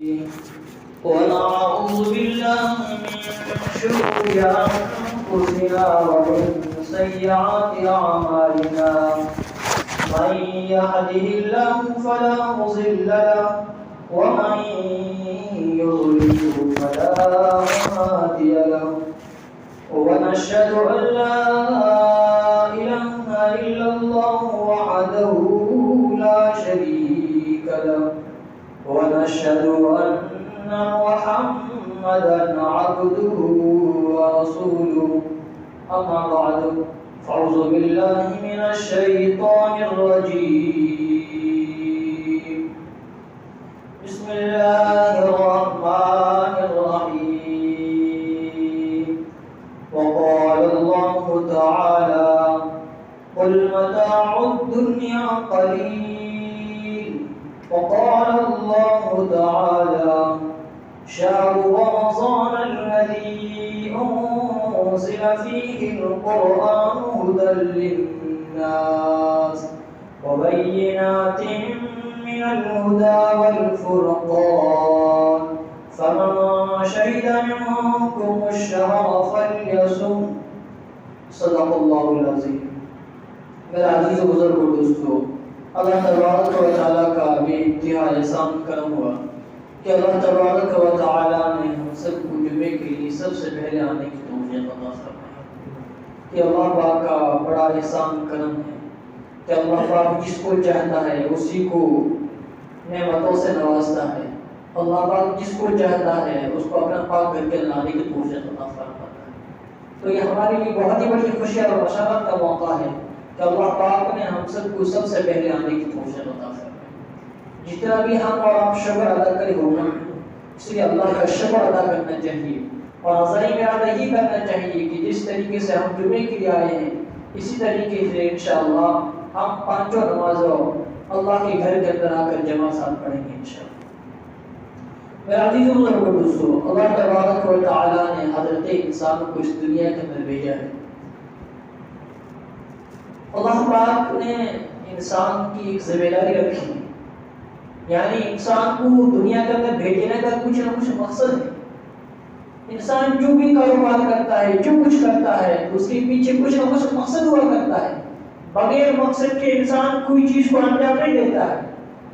ونعوذ بالله من شرور أنفسنا ومن سيئات أعمالنا من يهده الله فلا مضل له ومن يضلله فلا هادي له ونشهد أن لا إله إلا الله وحده لا شريك له ونشهد أن محمدا عبده ورسوله أما بعد فأعوذ بالله من الشيطان الرجيم بسم الله الرحمن الرحيم وقال الله تعالى قل متاع الدنيا قليل وقال الله تعالى شهر رمضان الذي أنزل فيه القرآن هدى للناس وبينات من الهدى والفرقان فمن شهد منكم الشهر فليصم صدق الله العظيم. میرے عزیز و بزرگ و دوستو، اللہ تبارک و تعالیٰ کا بے انتہا احسان کرم ہوا کہ اللہ تبارک و تعالیٰ نے ہم سب کو جمعے کے لیے سب سے پہلے آنے کی توفیق عطا فرمائی. کہ اللہ پاک کا بڑا احسان کرم ہے کہ اللہ پاک جس کو چاہتا ہے اسی کو نعمتوں سے نوازتا ہے. اللہ پاک جس کو چاہتا ہے اس کو اپنا پاک گھر کے لانے کی توفیق عطا فرماتا ہے. تو یہ ہمارے لیے بہت ہی بڑی خوشی اور بشارت کا موقع ہے کہ اللہ پاک نے ہم سب کو سب سے پہلے آنے کی توفیق عطا فرمائی. جتنا بھی ہم اور آپ شکر ادا کرے ہوگا اس لیے اللہ کا شکر ادا کرنا چاہیے اور عزائم ارادہ یہ کرنا چاہیے کہ جس طریقے سے ہم جمعے کے لیے آئے ہیں اسی طریقے سے انشاءاللہ ہم پانچوں نمازوں اللہ کے گھر کے اندر آ کر جمع ساتھ پڑھیں گے انشاءاللہ. میرے عزیز و بزرگ دوستو، اللہ تبارک و تعالیٰ نے حضرت انسان کو اس دنیا کے اندر بھیجا ہے. اللہ پاک نے انسان کی ایک ذمہ داری رکھی ہے، یعنی انسان کو دنیا کے اندر بھیجنے کا کچھ نہ کچھ مقصد ہے. انسان جو بھی کاروبار کرتا ہے، جو کچھ کرتا ہے اس کے پیچھے کچھ نہ کچھ مقصد ہوا کرتا ہے. بغیر مقصد کے انسان کوئی چیز کو انجام نہیں دیتا ہے.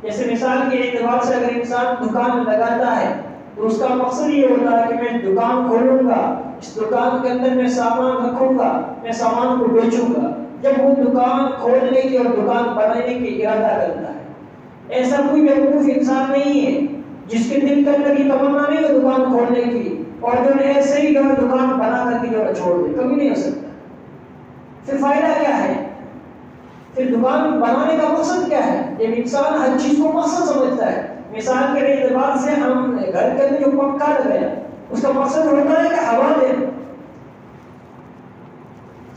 جیسے مثال کے اعتبار سے اگر انسان دکان لگاتا ہے تو اس کا مقصد یہ ہوتا ہے کہ میں دکان کھولوں گا، اس دکان کے اندر میں سامان رکھوں گا، میں سامان کو بیچوں گا. جب وہ دکان کھولنے کی اور دکان بنانے کی ارادہ کرتا ہے، ایسا کوئی بیوقوف انسان نہیں ہے جس کے دل کے اندر یہ تمنا نہیں ہے دکان کھولنے کی اور جو ایسے ہی جو دکان بنا کر کے جو چھوڑ دے، کبھی نہیں ہو سکتا. پھر فائدہ کیا ہے؟ پھر دکان بنانے کا مقصد کیا ہے؟ جب انسان ہر چیز کو مقصد سمجھتا ہے. مثال کے اعتبار سے ہم گھر کے اندر جو پنکھا لگایا اس کا مقصد ہوتا ہے کہ ہوا دے.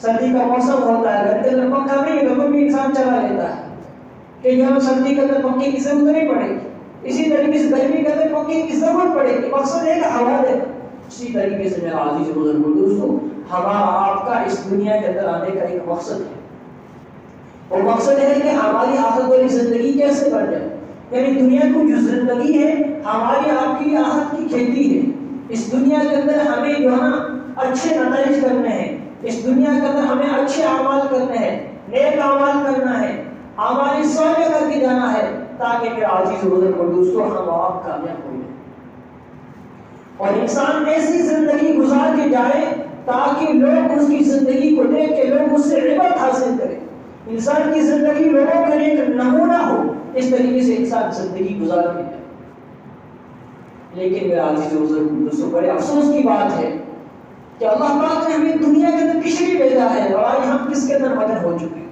سردی کا موسم ہوتا ہے، گھر کے اندر پنکھا نہیں ہے تو بھی انسان چلا لیتا ہے کہ یہاں سردی کے اندر پنکھے کی ضرورت نہیں پڑے گی. اسی طریقے سے گرمی کے اندر پنکھے کی ضرورت پڑے گی، مقصد ہے کہ ہوا دے. اسی طریقے سے میرا عزیز و بزرگ دوستو، ہمارا آپ کا اس دنیا کے اندر آنے کا ایک مقصد ہے. وہ مقصد ہے کہ ہماری آخرت والی زندگی کیسے بڑھ جائے. یعنی دنیا کو جو زندگی ہے ہماری آپ کی آخرت کی کھیتی ہے. اس دنیا کے اندر ہمیں جو ہے نا اچھے نتائج کرنے ہیں، اس دنیا کے اندر ہمیں اچھے اعمال کرنے ہیں، نیک اعمال کرنا ہے، اعمال صالحہ کر کے جانا ہے تاکہ میرے عزیز و بزرگ دوستو ہم آپ کامیاب ہو جائیں. اور انسان ایسی زندگی گزار کے جائے تاکہ لوگ اس کی زندگی کو دیکھ کے لوگ اس سے عبرت حاصل کریں. انسان کی زندگی لوگوں کے لیے ایک نمونہ ہو، اس طریقے سے انسان زندگی گزار کے جائے. لیکن میرے عزیز و بزرگ دوستو، بڑے افسوس کی بات ہے کہ اللہ پاک نے ہمیں دنیا کے اندر کس لیے بھیجا ہے اور آج ہم کس کے اندر مگن ہو چکے ہیں.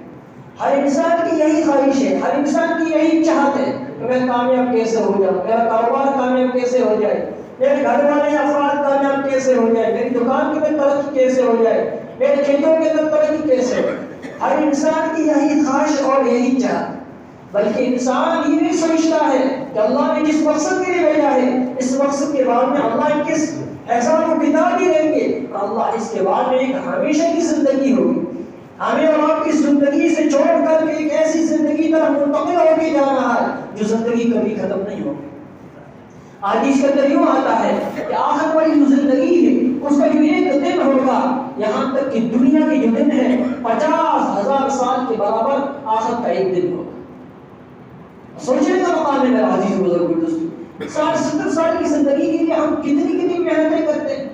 ہر انسان کی یہی خواہش ہے، ہر انسان کی یہی چاہت ہے کہ میں کامیاب کیسے ہو جاؤں، میرا کاروبار کامیاب کیسے ہو جائے، میرے گھر والے افراد کامیاب کیسے ہو جائے، میری دکان کے اندر ترقی کیسے ہو جائے، میرے کھیتوں کے اندر ترقی کیسے ہو. ہر انسان کی یہی خواہش اور یہی چاہت. بلکہ انسان یہ نہیں سوچتا ہے کہ اللہ نے جس مقصد کے لیے بھیجا ہے اس مقصد کے بعد میں اللہ کس احسان کو بتا بھی دیں گے. اللہ اس کے بعد میں ایک ہمیشہ کی زندگی ہوگی. ہمیں اور آپ کی زندگی سے چھوڑ کر کے ایک ایسی زندگی طرف منتقل ہو کے جانا ہے جو زندگی کبھی ختم نہیں ہوگی. حدیث کے اندر یوں آتا ہے کہ آخر والی جو زندگی ہے اس کا جو ایک دن ہوگا، یہاں تک کہ دنیا کے جو دن ہے 50,000 سال کے برابر آخر کا ایک دن ہوگا۔ سوچنے کا مقام ہے میرا عزیز بزرگ دوستو، 60-70 سال کی زندگی کے لیے ہم کتنی محنتیں کرتے ہیں،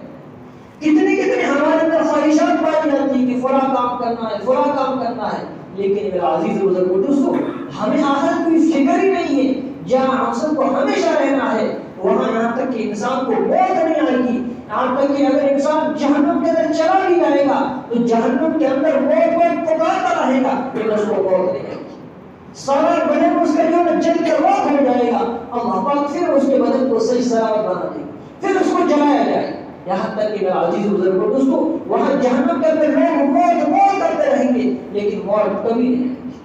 کتنی ہمارے اندر خواہشات پائی جاتی ہیں کہ فلاں کام کرنا ہے، فلاں کام کرنا ہے، لیکن میرا عزیز بزرگ دوستو ہمیں آخر کوئی فکر ہی نہیں ہے۔ جہاں ہم سب کو ہمیشہ رہنا ہے وہاں یہاں تک کہ انسان کو موت نہیں آئے گی، یہاں تک کہ اگر انسان جہنم کے اندر چلا بھی جائے گا تو جہنم کے اندر موت پکارتا رہے گا لیکن اس کو موت نہیں آئے گی، سارا بدن اس کا جو ہے جل کے راکھ ہو جائے گا، اللہ پاک پھر اس کے بدن کو صحیح سلامت بنا دے گا، پھر اس کو جلایا جائے گا، یہاں تک کہ میرا عزیز بزرگ دوستو وہاں جہنم کے اندر لوگ موت کرتے رہیں گے لیکن موت کبھی نہیں آئے گی۔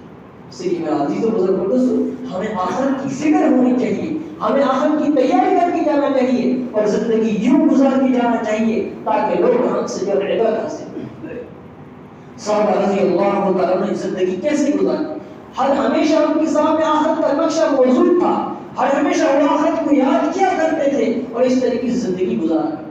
اس لیے میرا عزیز بزرگ دوستو ہمیں آخرت کی فکر ہونی چاہیے، ہمیں آخرت کی تیاری کر کے جانا چاہیے اور زندگی یوں گزار کے جانا چاہیے تاکہ لوگ ہم سے جو عبرت حاصل کریں۔ صحابہ رضی اللہ تعالیٰ نے زندگی کیسے گزاری؟ ہر ہمیشہ ان کے سامنے آخرت کا نقشہ موجود تھا، ہر ہمیشہ وہ آخرت کو یاد کیا کرتے تھے اور اس طریقے سے زندگی گزارا کرتے تھے۔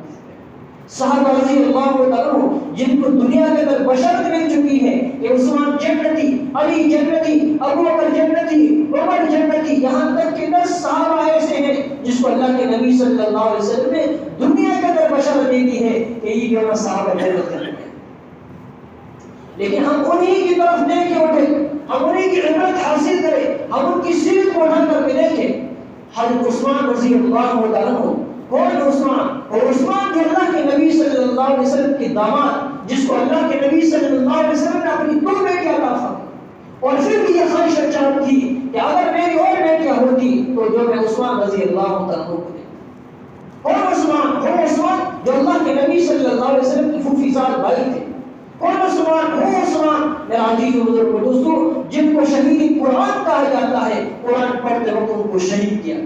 صحابہ رضی اللہ تعالیٰ جن کو دنیا کے اندر بشارت مل چکی ہے کہ عثمان جنتی، علی جنتی، ابو بکر جنتی، عمر جنتی، یہاں تک کہ 10 صحابہ ایسے ہیں جس کو اللہ کے نبی صلی اللہ علیہ وسلم نے دنیا کے اندر بشارت دے دی ہے کہ یہ جو صحابہ جنت کریں گے، لیکن ہم انہی کی طرف دیکھ کے اٹھے، ہم انہی کی عبرت حاصل کریں، ہم ان کی سیرت کو اٹھا کر کے دیکھیں۔ حضرت عثمان رضی اللہ تعالیٰ کون عثمان؟ اور عثمان جو اللہ کے نبی صلی اللہ علیہ وسلم کے داماد، جس کو اللہ کے نبی صلی اللہ علیہ وسلم نے اپنی 2 بیٹیاں عطا فرمائیں اور پھر بھی یہ خواہش چاہت تھی کہ اگر میری اور بیٹیاں ہوتی تو جو میں عثمان رضی اللہ تعالیٰ کو دیتا۔ کون عثمان؟ وہ عثمان جو اللہ کے نبی صلی اللہ علیہ وسلم کی پھوپھی زاد بھائی تھے۔ کون عثمان؟ وہ عثمان میرا عزیز و بزرگ دوستو جن کو شہید قرآن کہا جاتا ہے، قرآن پڑھتے وقت ان کو شہید کیا۔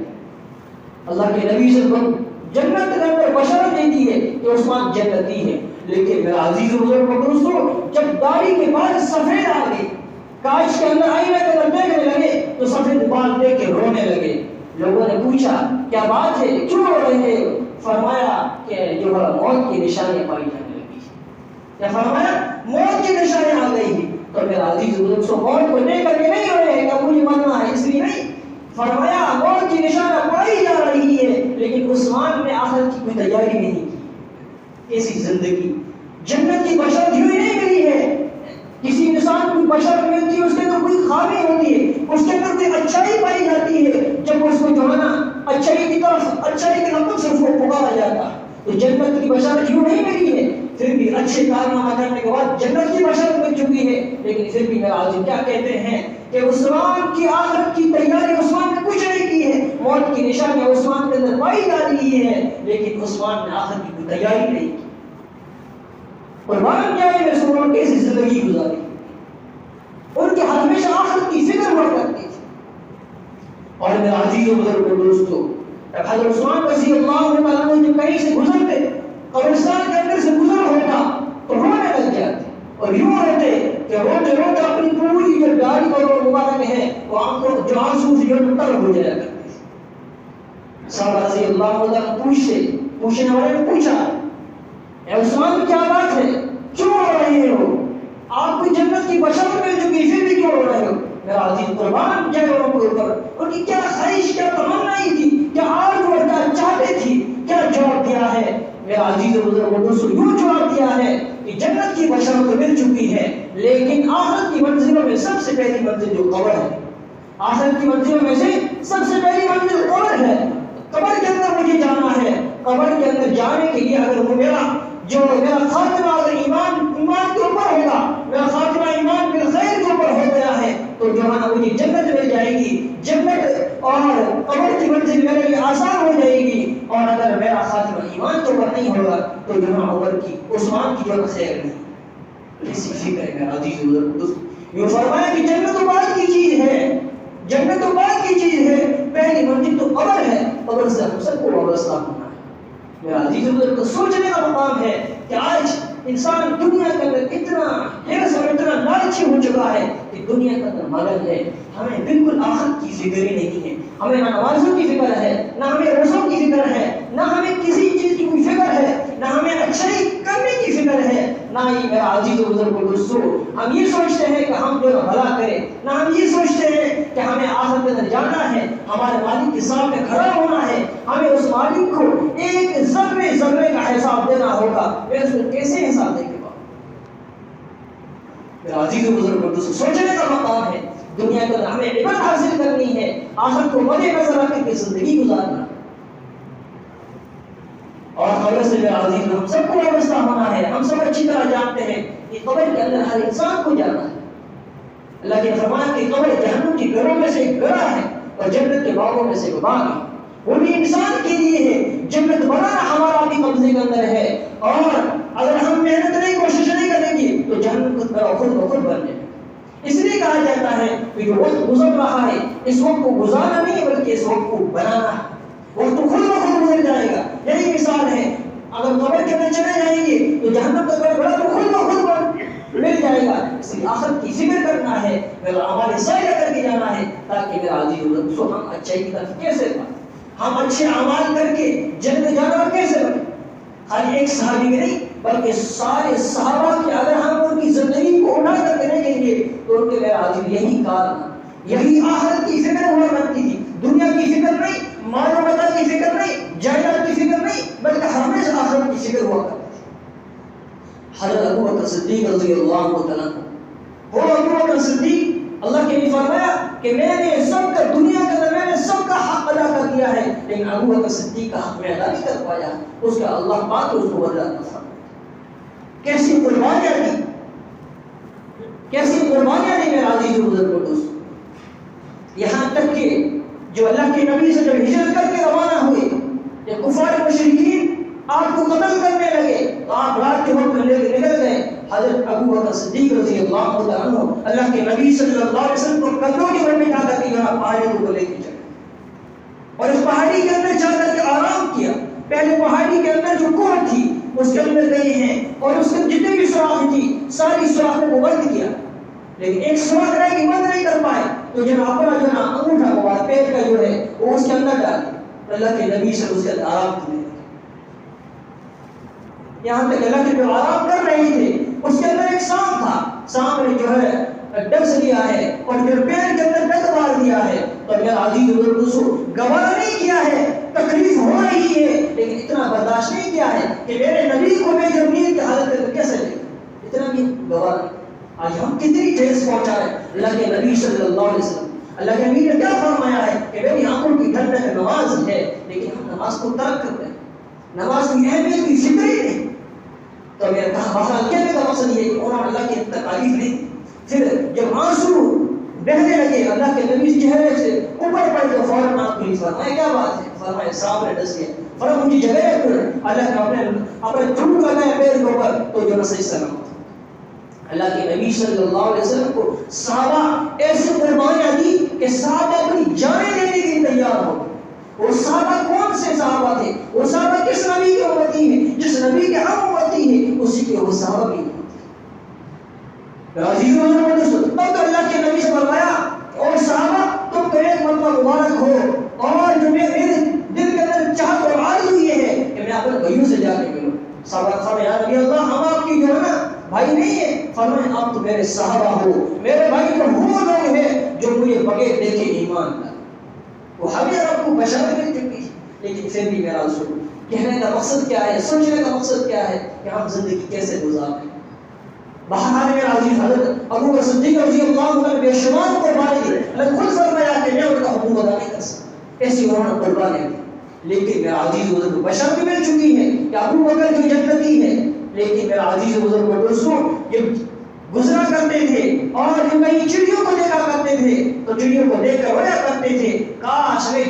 اللہ کے نبی صلی اللہ علیہ وسلم جنت کے اندر بشارت دیتی ہے کہ عثمان جنتی ہے، لیکن میرا عزیز و بزرگ دوستو جب داڑھی کے بال سفید آ گئے، کاش کے اندر آئینہ کے اندر دیکھنے لگے تو سفید بال دیکھ کے رونے لگے۔ لوگوں نے پوچھا کیا بات ہے، کیوں رو رہے ہیں؟ فرمایا کہ جو ہے موت کی نشانیاں پائی جانے لگی، یا فرمایا موت کی نشانیاں آ گئی ہیں۔ تو میرا عزیز و بزرگ موت کو لے کر کے نہیں رو رہے کہ مجھے مرنا ہے اس لیے نہیں، فرمایا موت کی نشانیاں پائی جا رہی ہے لیکن عثمان نے آخرت کی کوئی تیاری نہیں کی۔ کیسی زندگی، جنت کی بشارت یوں ہی نہیں ملی ہے۔ کسی انسان کو بشارت ملتی ہے اس کے اندر کوئی خامی ہوتی ہے، اس کے اندر کوئی اچھائی پائی جاتی ہے، جب اس کو جو ہے نا اچھائی کی طرف، اچھائی کے نقطے سے اس کو پکارا جاتا ہے۔ تو جنت کی بشارت یوں نہیں ملی ہے، پھر بھی اچھے کارنامہ کرنے کے بعد جنت کی بشارت مل چکی ہے، لیکن پھر بھی میرا عزیز کیا کہتے ہیں کہ عثمان کی آخرت کی تیاری عثمان نے کچھ نہیں کی ہے، موت کی نشانیاں عثمان کے اندر پائی جا رہی ہے لیکن عثمان نے آخرت کی کوئی تیاری نہیں کی۔ قربان جائے رسولوں کیسی زندگی گزاری، ان کے ہمیشہ آخرت کی فکر ہوا کرتی تھی۔ اور میرا عزیز و بزرگ دوستو حضرت عثمان رضی اللہ عنہ جب کہیں سے گزرتے، قبرستان کے اندر سے گزر ہوتا تو رونے لگ جاتے اور یوں روتے کہ روتے روتے اپنی پوری جو داڑھی اور مبارک ہے وہ آنکھوں جو آنسو سے جو تر ہو جایا کرتے تھے۔ صحابہ رضی اللہ عنہ پوچھنے والے نے پوچھا اے عثمان کیا بات ہے، کیوں رو رہے ہو؟ آپ کو جنت کی بشارت مل چکی پھر بھی کیوں رو رہے ہو؟ میرا عزیز قربان جائے ان کے اوپر، ان کی کیا خواہش، کیا تمنا تھی، کیا آرزو اور کیا چاہتے تھی، کیا جواب دیا ہے؟ میرا عزیز و بزرگ دوستو یوں جواب دیا ہے کہ جنت کی بشارت مل چکی ہے لیکن آخرت کی منزلوں میں سب سے پہلی منزل جو قبر ہے، آخرت کی منزلوں میں سے سب سے پہلی منزل قبر ہے۔ قبر کے اندر مجھے جانا ہے، قبر کے اندر جانے کے لیے اگر وہ میرا خاتمہ اگر ایمان کے اوپر ہوگا، میرا خاتمہ ایمان بالخیر کے اوپر ہو گیا ہے تو جو ہے نا مجھے جنت مل جائے گی، جنت اور قبر کی منزل میرے لیے آسان ہو جائے گی، اور اگر میرا خاتمہ ایمان کے اوپر نہیں ہوگا تو جو ہے عمر کی عثمان کی جو خیر نہیں۔ اسی فکر ہے میرا عزیز و دوست، یہ فرمایا کہ جنت تو بعد کی چیز ہے، جنت تو بعد کی چیز ہے، پہلی منزل تو قبر ہے، قبر سے ہم سب کو وابستہ ہونا ہے۔ میرا عزیز و بزرگ سوچنے کا مقام ہے کہ آج انسان دنیا کے اندر اتنا حرص اور اتنا لالچی ہو چکا ہے کہ دنیا کے اندر مگن ہے. ہمیں بالکل آخرت کی فکر ہی نہیں ہے. ہمیں نہ نمازوں کی فکر ہے، نہ ہمیں روزوں کی فکر ہے، نہ ہمیں کسی چیز کی کوئی فکر ہے، نہ ہمیں اچھائی کرنے کی فکر ہے، نہ ہی میرا عزیز و بزرگ دوستو ہم یہ سوچتے ہیں کہ ہم جو بھلا کریں، نہ ہم یہ سوچتے ہیں کہ ہمیں آخرت کے اندر جانا ہے، ہمارے مالک کے سامنے کھڑا ہونا ہے، ہمیں اس مالک کو ایک ذرے ذرے کا حساب دینا ہوگا. میں اس کو کیسے حساب دے کے پاؤں؟ میرا عزیز و بزرگ دوستو سوچنے کا مقام ہے. دنیا کے اندر ہمیں عبرت حاصل کرنی ہے، آخرت کو مد نظر رکھ کے زندگی گزارنا. اور قبر سے میرا عزیز ہم سب کو وابستہ ہونا ہے. ہم سب اچھی طرح جانتے ہیں کہ قبر کے اندر ہر انسان کو جانا ہے. اللہ کے فرمان کی قبر جہنم کی گڑھوں میں سے ایک گڑھا ہے اور جنت کے باغوں میں سے ایک باغ ہے. وہ بھی انسان کے لیے ہے. جنت بنانا ہمارا بھی قبضے کے اندر ہے، اور اگر ہم محنت نہیں کوشش نہیں کریں گے تو جہنم خود بخود بن جائے. اس لیے کہا جاتا ہے کہ جو وقت گزر رہا ہے اس وقت کو گزارنا نہیں بلکہ اس وقت کو بنانا ہے. وقت خود بخود گزر جائے گا. یہی مثال ہے، اگر قبر کے اندر چلے جائیں گے تو جہنم کا بڑا تو خود بخود مل جائے گا. اس لیے آخرت کی فکر کرنا ہے، میرا ہمارے سائے کر کے جانا ہے تاکہ میرا عزیز ہو ہم اچھائی کی طرف کیسے بڑھیں، ہم اچھے اعمال کر کے جنت جانا کیسے بڑھیں. خالی ایک صحابی میں نہیں بلکہ سارے صحابہ کی اگر ہم ان کی زندگی کو اٹھا کر کے دیکھیں گے تو ان کے میرا عزیز یہی کارن، یہی آخرت کی فکر ہوا کرتی تھی. دنیا کی فکر نہیں، مال و متا کی فکر نہیں، جائیداد کی فکر نہیں، بلکہ ہمیشہ آخرت کی فکر ہوا کرتی تھی. حضرت ابو بکر صدیق رضی اللہ تعالیٰ عنہ، وہ ابو بکر صدیق اللہ کے نے فرمایا کہ میں نے سب کا دنیا کے اندر میں نے سب کا حق ادا کر دیا ہے، لیکن ابو بکر صدیق کا حق میں ادا نہیں کر پایا. اس کا اللہ پاک اس کو بدلا نہ فرمائے. کیسی قربانیاں دی، کیسی قربانیاں دی میرا عزیز و بزرگ دوست. یہاں تک کہ جو اللہ کے نبی سے جب ہجرت کر کے روانہ ہوئے، جب کفار مشرکین آپ کو قتل کرنے لگے تو آپ رات کے وقت لے کے نکل گئے. حضرت ابو بکر صدیق رضی اللہ عنہ اللہ کے نبی صلی اللہ علیہ وسلم کو قدموں کے بل میں جا کر کے یہاں پہاڑی کو لے کے چلے اور اس پہاڑی کے اندر جا کر کے آرام کیا. پہلے پہاڑی کے اندر جو کوہ تھی اس کے اندر گئے ہیں اور اس کے جتنے بھی سوراخ تھی ساری سوراخوں کو بند کیا، لیکن ایک سوراخ رہ گئی بند نہیں کر پائے تو جناب اپنا جو نا انگوٹھا کو پیٹ کا جو ہے وہ اس کے اندر ڈال دیا. اللہ کے نبی سے اس کے اندر آرام کرنے لگے. یہاں تک اللہ کے جو آرام کر رہے تھے اس کے اندر ایک سانپ تھا. سانپ نے جو ہے ڈس لیا ہے اور پھر پیڑ کے اندر ڈس مار دیا ہے. تو میرا عزیز دوستو گوارا نہیں کیا ہے، تکلیف ہو رہی ہے لیکن اتنا برداشت نہیں کیا ہے کہ میرے نبی کو میں جب نیند کی حالت میں کیسے لے، اتنا بھی گوارا نہیں. آج ہم کتنی ٹھیس پہنچا ہے اللہ کے نبی صلی اللہ علیہ وسلم. اللہ کے نبی نے کیا فرمایا ہے کہ میری آنکھوں کی ٹھنڈک نماز ہے، لیکن ہم نماز کو ترک کر رہے ہیں، نماز کی اہمیت کی فکر ہی نہیں. تو میں نے کہا بہرحال کہنے کا مقصد یہ ہے کہ انہوں نے اللہ کی تکالیف لی. پھر جب آنسو بہنے لگے اللہ کے نبی چہرے سے اوپر پڑے تو فوراً آپ پولیس فرمایا کیا بات ہے؟ فرمایا سانپ نے ڈس لیا. فرمایا مجھے جگہ ہے پھر اللہ نے اپنے تھوک لگایا پیر کے اوپر تو جو صحیح سلامت. اللہ کے نبی صلی اللہ علیہ وسلم کو صحابہ ایسی قربانیاں دی کہ صحابہ اپنی جانیں دینے کے لیے تیار ہو. وہ صحابہ کون سے صحابہ تھے؟ وہ صحابہ کس نبی کے امتی ہیں؟ جس نبی کے ہم امتی ہیں اسی کے وہ صحابہ بھی امتی ہیں. عزیزو تب تو اللہ کے نبی سے فرمایا اور صحابہ تم کو ایک مرتبہ مبارک ہو اور جو میرے دل کے اندر چاہت اور آرزو یہ ہے کہ میں اپنے بھائیوں سے جا کے ملوں. صحابہ فرمایا یا نبی اللہ ہم آپ کی جو ہے نا بھائی نہیں ہے. فرمایا آپ تو میرے صحابہ ہو، میرے بھائی تو وہ لوگ ہیں جو مجھے بغیر دیکھے ایمان لائے. وہ ہمیں آپ کو بشارت مل چکی ہے لیکن پھر بھی میرا رسول کہنے کا مقصد کیا ہے، سوچنے کا مقصد کیا ہے کہ ہم زندگی کیسے گزاریں. بہرحال میرا عزیز حضرت ابو بکر صدیق رضی اللہ عنہ نے بے شمار قربانی دی. اللہ خود فرمایا کہ میں ان کا حقوق ادا نہیں کر سکتا، ایسی انہوں نے قربانی دی. لیکن میرا عزیز بزرگ کو بشارت مل چکی ہے کہ ابو بکر جو جنتی ہے. لیکن میرا عزیز بزرگ کو دوستوں جب گزرا کرتے تھے اور جب کہیں چڑیوں کو دیکھا کرتے تھے تو چڑیوں کو دیکھ کر رویا کرتے تھے کاش میں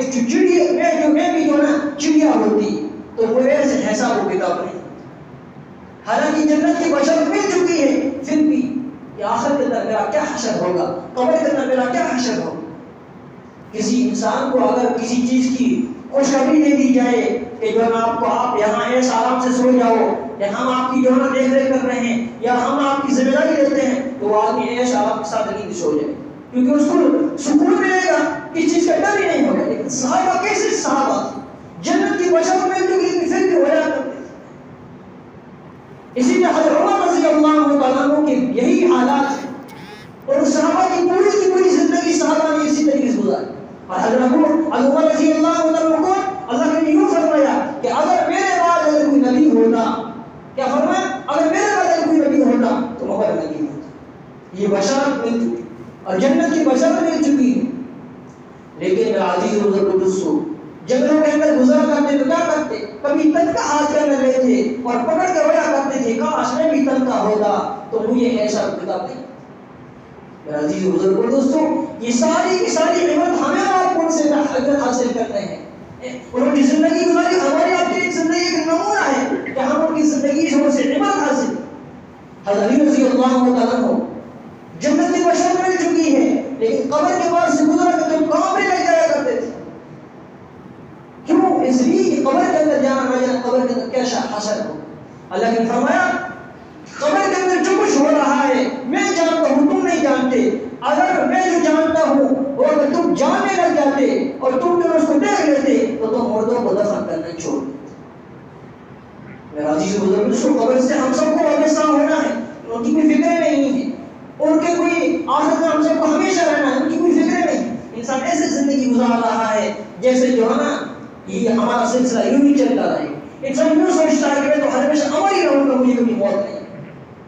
بھی جو نا چڑیا ہوتی تو وہ ایسے ایسا وہ کتاب نہیں. حالانکہ جنت کی بشارت مل چکی ہے پھر بھی کہ آخر کے اندر میرا کیا حشر ہوگا، قبر کے اندر میرا کیا حشر ہوگا. کسی انسان کو اگر کسی چیز کی خوشخبری دے دی جائے کہ جو ہے نا آپ یہاں ایسے آرام سے سو جاؤ، یا ہم آپ کی جو ہے نا دیکھ ریکھ کر رہے ہیں، یا ہم آپ کی ذمہ داری لیتے ہیں، تو وہ آدمی ایسے آرام کے ساتھ نیند سو جائے، کیونکہ اس کو سکون ملے گا، کس چیز کا ڈر ہی نہیں ہوگا۔ لیکن صحابہ کیسے صحابہ تھے، جنت کی بشر میں جو لیکن پھر بھی ہو جاتا تھے۔ اسی لیے حضرت عمر رضی اللہ تعالیٰ عنہ کے یہی حالات ہیں، اور صحابہ کی پوری زندگی صحابہ نے اسی طریقے سے گزاری۔ اور حضرت عمر رضی اللہ عنہ کو اللہ نے یوں فرمایا کہ اگر میرے بعد اگر کوئی نبی ہوتا، کیا فرمایا؟ اگر میرے بعد اگر کوئی نبی ہوتا تو عمر نبی ہوتا۔ یہ بشارت مل چکی اور جنت کی بشارت مل چکی ہے۔ لیکن میرا عزیز و دوستو، جنگلوں کے اندر گزرا کرتے تو کیا کرتے؟ کبھی تن کا ہاتھ کے اندر لیتے اور پکڑ کے بڑا کرتے تھے، کاش میں بھی تن کا ہوتا تو مجھے ایسا کتاب نہیں۔ میرا عزیز و بزرگ دوستو، یہ ساری کی ساری نعمت ہمیں آپ کون سے حضرت حاصل کرتے ہیں؟ انہوں کی زندگی گزاری ہماری آپ کی ایک زندگی ایک نمونہ ہے کہ ہم ان کی زندگی سے ان سے نعمت حاصل۔ حضرت علی رضی اللہ تعالیٰ عنہ جنت کی بشارت مل چکی ہے، لیکن قبر کے پاس سے گزرا کرتے تو کہاں پہ لے جایا کرتے تھے؟ کیوں؟ اس لیے کہ قبر کے اندر جانا نہ جانا، قبر کے اندر کیسا حشر ہو۔ اللہ نے فرمایا قبر کے اندر جو کچھ ہو رہا ہے میں جانتا ہوں، تم نہیں جانتے۔ اگر میں جو جانتا ہوں اور اگر تم جاننے لگ جاتے اور تم جو اس کو دیکھ لیتے تو تم مردوں کو دفن کرنا چھوڑ دیتے۔ میرا عزیز بزرگ دوستو، قبر سے ہم سب کو وابستہ ہونا ہے، ان کی کوئی فکر نہیں ہے، ان کے کوئی آخرت میں ہم سب کو ہمیشہ رہنا ہے، ان کی کوئی فکر نہیں۔ انسان ایسے زندگی گزار رہا ہے جیسے جو ہے نا یہ ہمارا سلسلہ یوں ہی چلتا رہے۔ انسان یوں سوچتا ہے کہ میں تو ہمیشہ امر ہی رہوں گا، مجھے کبھی موت نہیں۔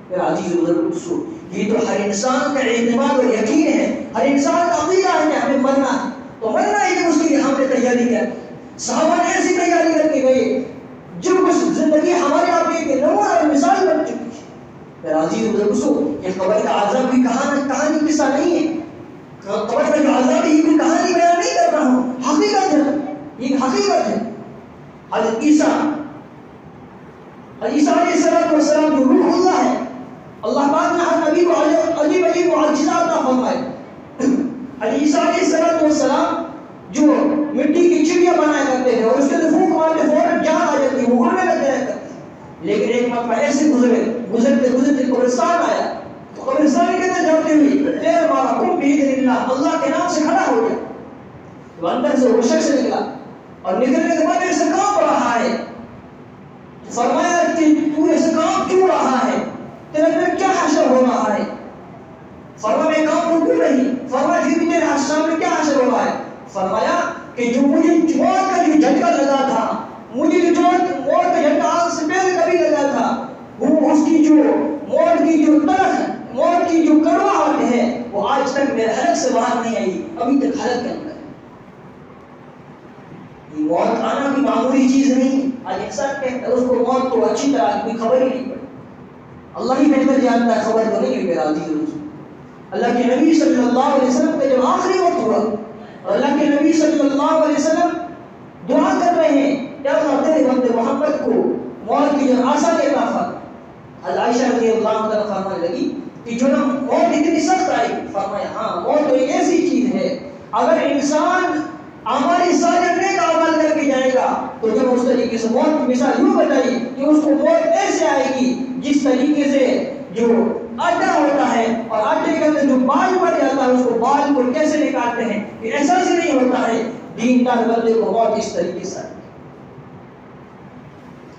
میرا عزیز بزرگ دوستو، یہ تو ہر انسان کا اعتماد اور یقین ہے، ہر انسان کا عقیدہ ہے کہ ہمیں مرنا ہے، تو مرنا ہے کہ اس کے لیے ہم نے تیاری کیا۔ صحابہ نے ایسی تیاری کر کے گئے جو کچھ زندگی ہمارے آپ کی نمونہ اور مثال بن چکی ہے۔ میرا عزیز بزرگ دوستو، یہ قبر کا عذاب کی کہانی قصہ نہیں ہے، قبر کا جو عذاب ہے یہ کوئی کہانی بیان نہیں کر رہا ہوں، حقیقت ہے، یہ حقیقت ہے۔ حضرت عیسیٰ علیہ السلام جو روح اللہ ہے، اللہ پاک نے ہر نبی کو عجیب معجزات عطا فرمائے۔ عیسیٰ علیہ السلام جو مٹی کی چڑیا بنایا کرتے تھے اور اس کے اندر پھونک مارتے فوراً جان آ جاتی، وہ اڑنے لگ جایا کرتے۔ لیکن ایک مرتبہ ایسے گزرتے قبرستان آیا، تو قبرستان کے اندر جاتے ہوئے تیر مارا، قم بإذن اللہ، اللہ کے نام سے کھڑا ہو گیا۔ تو اندر سے وہ شخص نکلا اور نکلنے کے بعد ایسے کانپ رہا ہے، فرمایا کہ تو ایسے کانپ کیوں رہا ہے، تیرے اندر کیا حشر ہو رہا ہے؟ فرمایا میں کانپ کیوں نہیں؟ فرمایا پھر بھی تیرے سامنے کیا حشر ہو رہا ہے؟ فرمایا کہ جو مجھے موت کا جو جھٹکا لگا تھا، مجھے جو موت کا جھٹکا آج سے پہلے کبھی لگا تھا، وہ اس کی جو موت کی جو تلخ، موت کی جو کڑواہٹ ہے، وہ آج تک میرے حلق سے باہر نہیں آئی، ابھی تک حلق کے اندر ہے۔ یہ موت آنا کوئی معمولی چیز نہیں ہے۔ آج انسان کہتا ہے اس کو موت تو اچھی طرح کوئی خبر ہی نہیں پڑی، اللہ ہی بہتر جانتا ہے، خبر تو نہیں ہے میرا عزیز دوست۔ اللہ کے نبی صلی اللہ علیہ وسلم کا جب آخری وقت ہوا اور اللہ کے نبی صلی اللہ علیہ وسلم دعا کر رہے ہیں کیا کہتے ہیں بندے محمد کو موت کی جو آسا دیتا تھا، عائشہ رضی اللہ عنہ فرمانے لگی کہ جو نا موت اتنی سخت آئی، فرمایا ہاں موت تو ایک ایسی چیز ہے اگر انسان ہماری سارے نیک اعمال کر کے جائے گا تو جب اس طریقے سے موت کی مثال یوں بتائی کہ اس کو موت ایسے آئے گی جس طریقے سے جو آٹا ہوتا ہے اور آٹے کے اندر جو بال پڑ جاتا ہے اس کو بال کو کیسے نکالتے ہیں یہ احساس ہی نہیں ہوتا ہے۔ دیندار بندے کو موت اس طریقے سے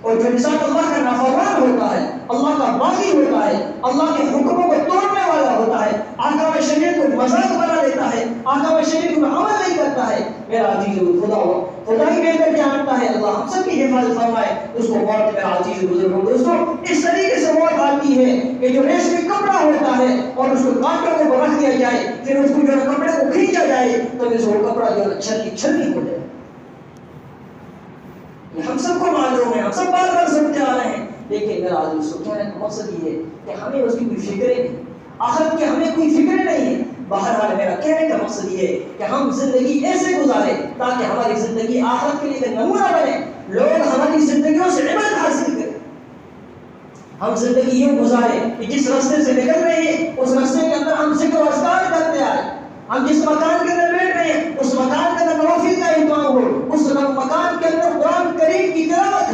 اور جو انسان اللہ کا نافرمان ہوتا ہے، اللہ کا باغی ہوتا ہے، اللہ کے حکموں کو توڑنے والا ہوتا ہے، احکام شریعت کو مذاق بنا دیتا ہے، احکام شریعت کو عمل نہیں کرتا ہے، میرا عزیز خدا ہی بہتر جانتا ہے، اللہ ہم سب کی حفاظت فرمائے اس کو موت۔ میرا عزیز بزرگوں دوستوں، اس طریقے سے موت آتی ہے کہ جو ریشمی کپڑا ہوتا ہے اور اس کو کانٹوں کو رکھ دیا جائے، پھر اس کو جو کپڑے کو کھینچا جائے تو اس کو کپڑا جو چھلنی ہو جائے۔ ہم سب کو معلوم ہے، ہم سب بار بار سنتے آ رہے ہیں، لیکن میرا عزیز کہنے کا مقصد یہ ہے کہ ہمیں اس کی کوئی فکر نہیں، آخرت کی ہمیں کوئی فکر نہیں ہے۔ بہرحال میرا کہنے کا مقصد یہ ہے کہ ہم زندگی ایسے گزاریں تاکہ ہماری زندگی آخرت کے لیے نمونہ بنے، لوگ ہماری زندگیوں سے عبرت حاصل کریں۔ ہم زندگی یوں گزاریں کہ جس راستے سے نکل رہے ہیں اس راستے کے اندر ہم ذکر و اذکار کرتے آئے، ہم جس مکان کے اندر بیٹھ رہے ہیں اس مکان کے اندر نوافل کا اہتمام ہو، اس مکان کے اندر قرآن کریم کی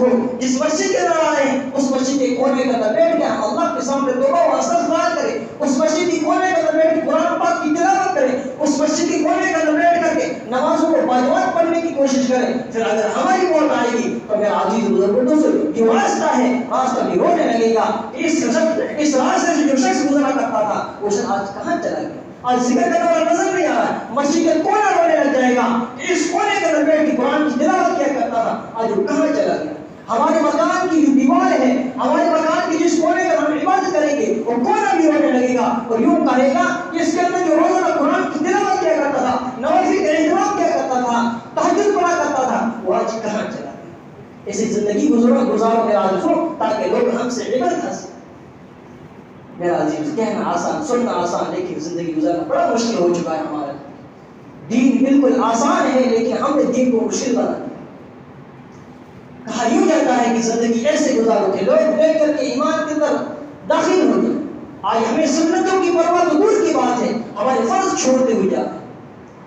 وقت ہو جس مسجد کے اندر آئے اس مسجد کے کونے کے اندر بیٹھ کے ہم اللہ کے سامنے توبہ و استغفار کریں, اس مسجد کے کونے کے اندر بیٹھ کے قرآن پاک کی تلاوت کریں, اس مسجد کے کونے کے اندر بیٹھ کر کے نمازوں کو باجماعت پڑھنے کی کوشش کریں. پھر اگر ہماری موت آئے گی تو میرا عزیز بزرگوں سے جو راستہ ہے راستہ بھی رونے لگے گا. اس راستے سے جو شخص گزرا کرتا تھا وہ شخص آج کہاں چلا گیا؟ آج ذکر کرنے والا نظر نہیں آ رہا ہے. مسجد کے کونا رونے لگ جائے گا, اس کونے کے اندر بیٹھ کے قرآن کی تلاوت کیا کرتا تھا آج وہ کہاں چلا گیا؟ ہمارے مکان کی جو دیوار ہے, ہمارے مکان کی جس کونے کا ہم عبادت کریں گے وہ کونا بھی رونے لگے گا اور یوں کہے گا کہ اس کے اندر جو روزانہ قرآن کی تلاوت کیا کرتا تھا, نوافل کا اہتمام کیا کرتا تھا, تہجد پڑھا کرتا تھا, وہ آج کہاں چلا گیا؟ ایسی زندگی گزارو میرا عزیزو تاکہ لوگ ہم سے عبرت حاصل. میرا عزیز کہنا آسان, سننا آسان, لیکن زندگی گزارنا بڑا مشکل ہو چکا ہے. ہمارا دین بالکل آسان ہے لیکن ہم نے دین کو مشکل بنا دیا. کہا یوں جاتا ہے کہ زندگی ایسے گزارو کہ لوگ دیکھ کر کے ایمان کے اندر داخل ہو جائے. آج ہمیں سنتوں کی پرواہ تو دور کی بات ہے, ہمارے فرض چھوڑتے ہوئے جاتے ہیں.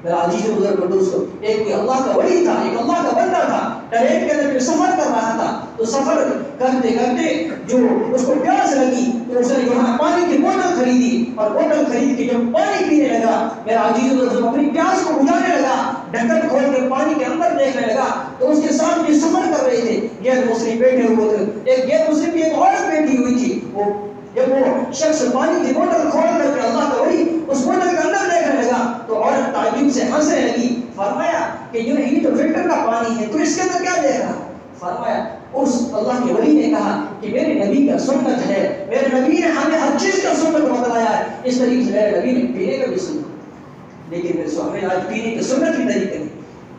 میرا عزیز بزرگ دوستو, ایک کوئی اللہ کا ولی تھا, ایک اللہ کا بندہ تھا, ٹرین کے اندر سفر کر رہا تھا. تو سفر کرتے کرتے جو اس کو پیاس لگی تو اس نے یہاں پانی کی بوتل خریدی اور بوتل خرید کے جب پانی پینے لگا, میرا عزیز بزرگ اپنی پیاس کو بجھانے لگا, ڈھکن کھول کے پانی کے اندر دیکھنے لگا تو اس کے ساتھ بھی سفر کر رہے تھے غیر مسلم بیٹھے ہوئے تھے. ایک غیر مسلم کی ایک عورت بیٹھی ہوئی تھی. وہ جب وہ شخص پانی کی بوتل کھول کر کے اللہ کا ولی اس بوتل کے اندر دیکھنے لگا تو عورت تعجب سے ہنسنے لگی. فرمایا کہ یہ تو فلٹر کا پانی ہے, تو اس کے اندر کیا دیکھ رہا؟ فرمایا اس اللہ کے ولی نے کہا کہ میرے نبی کا سنت ہے, میرے نبی نے ہمیں ہر چیز کا سنت بتلایا ہے, اس طریقے سے میرے نبی نے پینے کا بھی سنت. لیکن میرے سو ہمیں آج پینے کا سنت بھی طریقہ نہیں.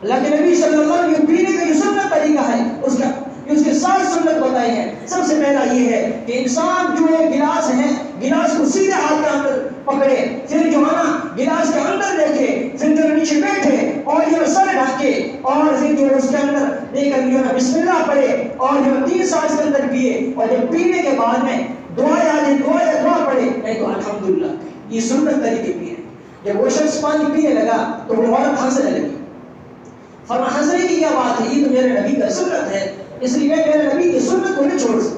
اللہ کے نبی صلی اللہ علیہ وسلم پینے کا جو سنت طریقہ ہے اس کے ساتھ سنت بتائی ہے. سب سے پہلا یہ ہے کہ انسان جو ہے گلاس ہے, گلاس کو سیدھے ہاتھ کے اندر پکڑے, پھر جو ہے نا گلاس کے اندر دیکھے, پھر جو نیچے بیٹھے اور یہ سر ڈھکے اور پھر جو اس کے اندر دے کر جو ہے بسم اللہ پڑھے اور جو 3 سانس کے اندر پیے, اور جب پینے کے بعد میں دعا پڑھے, نہیں تو الحمدللہ. یہ سنت طریقے پیے. جب وہ شخص پانی پینے لگا تو وہ عورت ہنسنے لگی. فرمایا ہنسنے کی کیا بات ہے, یہ تو میرے نبی کا سنت ہے, اس لیے میں میرے نبی کی سنت کو نہیں چھوڑ سکتا.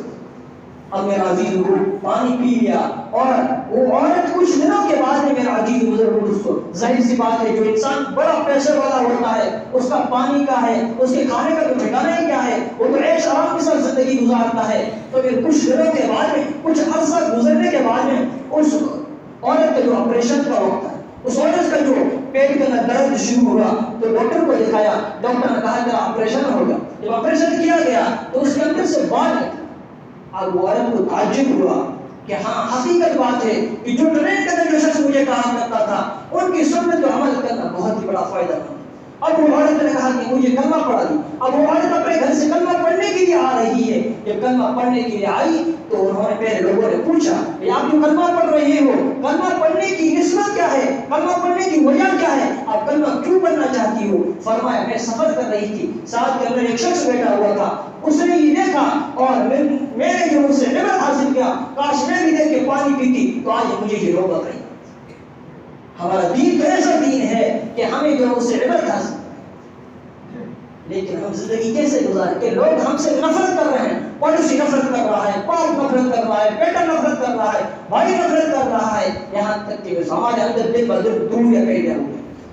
اب میرا عزیز کو پانی پی لیا اور وہ عورت کچھ دنوں کے بعد میں میرا عزیز بزرگ دوستو, ظاہر سی بات ہے جو انسان بڑا پیسے والا ہوتا ہے اس کا پانی کا ہے, اس کے کھانے کا تو ٹھکانا ہی کیا ہے, وہ تو عیش آرام کے ساتھ زندگی گزارتا ہے. تو پھر کچھ دنوں کے بعد میں, کچھ عرصہ گزرنے کے بعد میں اس عورت کا جو آپریشن کا وقت ہے, اس عورت کا جو پیٹ کے اندر درد شروع ہوا تو ڈاکٹر کو دکھایا. ڈاکٹر نے کہا تیرا آپریشن ہوگا. جب آپریشن کیا گیا تو اس کے اندر سے بال نکلا. اب وہ عورت کو تعجب ہوا کہ ہاں حقیقت بات ہے کہ جو ٹرین کے اندر جو شخص مجھے کہا کرتا تھا ان کی سنت پر عمل کرنا بہت ہی بڑا فائدہ تھا. اب وہ عورت نے کہا کہ مجھے کلمہ پڑھا دی. اب وہ عورت اپنے گھر سے کلمہ پڑھنے کے لیے آ رہی ہے. جب کلمہ پڑھنے کے لیے آئی تو انہوں نے پہلے لوگوں نے پوچھا کہ آپ جو کلمہ پڑھ رہے ہو, کلمہ پڑھنے کی نسبت کیا ہے, کلمہ پڑھنے کی وجہ کیا ہے, آپ کلمہ کیوں پڑھنا چاہتی ہو؟ فرمایا میں سفر کر رہی تھی, ساتھ کے اندر ایک شخص بیٹھا ہوا تھا, اس نے یہ دیکھا اور میں نے جو اس سے عبرت حاصل کیا, کاش میں بھی دیکھ کے پانی پیتی تو آج مجھے یہ نوبت آئی. ہمارا دین تو ایسا دین ہے کہ ہمیں جو اس سے عبرت حاصل, لیکن ہم زندگی کیسے گزاریں کہ لوگ ہم سے نفرت کر رہے ہیں, پڑوسی نفرت کر رہا ہے, باپ نفرت کر رہا ہے, بیٹا نفرت کر رہا ہے, بھائی نفرت کر رہا ہے, یہاں تک کہ ہمارے اندر دل بدل دور یا کہیں جاؤ.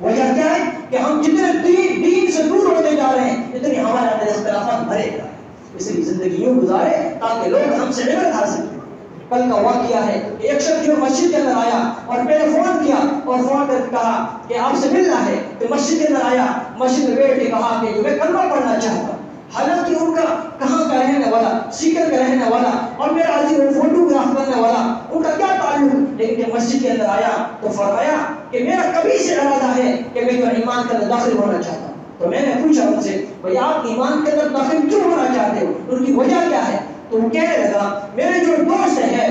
وجہ کیا ہے کہ ہم جتنے دین سے دور ہوتے جا رہے ہیں اتنے ہمارے اندر اختلافات بھرے جا رہے ہیں. اس لیے زندگی یوں گزارے تاکہ لوگ ہم سے عبرت حاصل کریں. کل کا واقعہ ہے کہ ایک شخص جو مسجد کے اندر آیا اور میں نے فون کیا اور فون کر کہا کہ آپ سے ملنا ہے, تو مسجد کے اندر آیا, مسجد میں بیٹھ کے کہا کہ میں کلمہ پڑھنا چاہتا ہوں. حالانکہ ان کا کہاں کا رہنے والا, سیکر کا رہنے والا اور میرا عزیز فوٹوگراف کرنے والا, ان کا کیا تعلق, لیکن جب مسجد کے اندر آیا تو فرمایا کہ میرا کبھی سے ارادہ ہے کہ میں جو ایمان کے اندر داخل ہونا چاہتا ہوں. تو میں نے پوچھا ان سے بھائی آپ ایمان کے اندر داخل کیوں ہونا چاہتے ہو, ان کی وجہ کیا ہے؟ تو وہ کہنے لگا میرے جو دوست ہیں